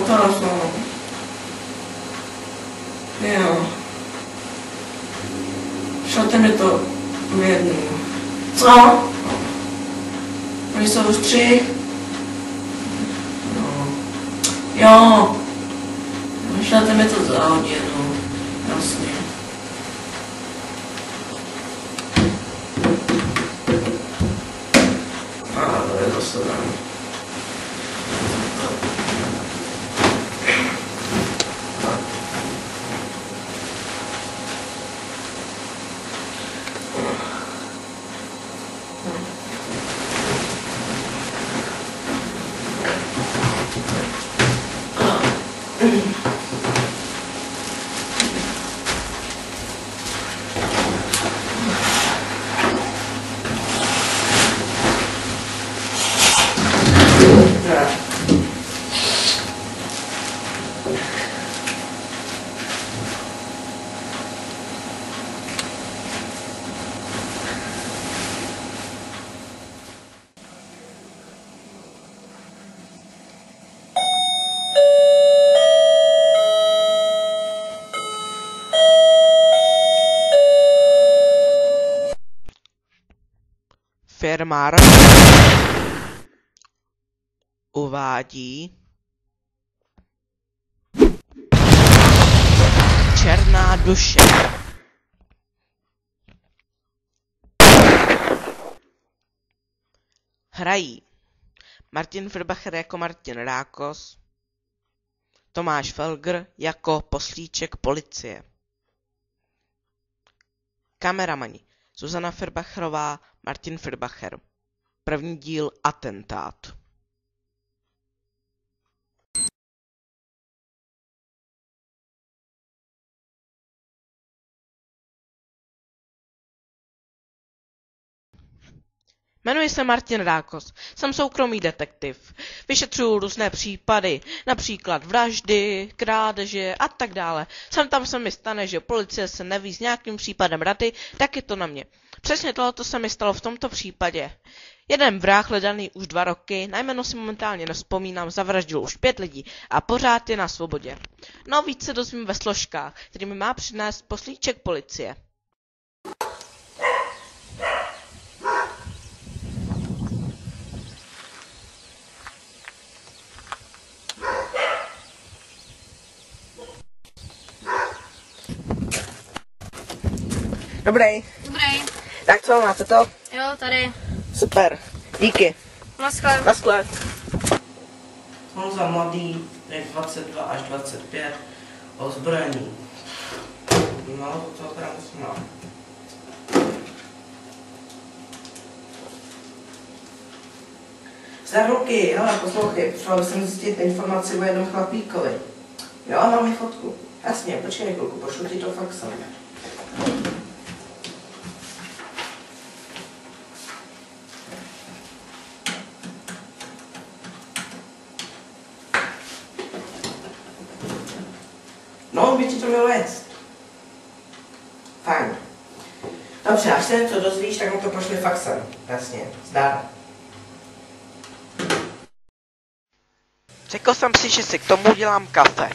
telefonu. Jo. Šlete mi to v jednu. Co? Oni jsou už 3. No. Jo. Šlete mi to za hodinu. Jasně. To je zase dáno. Firma uvádí Černá duše. Hrají Martin Firbacher jako Martin Rákos, Tomáš Felger jako poslíček policie. Kameramani Zuzana Firbacherová, Martin Firbacher. První díl Atentát. Jmenuji se Martin Rákos, jsem soukromý detektiv. Vyšetřuju různé případy, například vraždy, krádeže a tak dále. Sem tam se mi stane, že policie se neví s nějakým případem rady, tak je to na mě. Přesně tohoto se mi stalo v tomto případě. Jeden vrah hledaný už 2 roky, na jméno si momentálně nevzpomínám, zavraždil už 5 lidí a pořád je na svobodě. No víc se dozvím ve složkách, který mi má přinést poslíček policie. Dobrý. Dobrý. Tak co, máte to? Jo, tady. Super. Díky. Naschle. Naschle. Jsou za mladý, věk 22 až 25, ozbrojení. No, to teda musím dát. Za ruky, hele, poslouchej, potřeboval jsem zjistit informaci o jednom chlapíkovi. Jo, mám mi fotku. Jasně, počkej chvilku, pošlu ti to faxem. No, by ti to mělo jet. Fajn. Dobře, až se něco dozvíš, tak mu to pošli faxem. Jasně, zdar. Řekl jsem si, že si k tomu udělám kafe.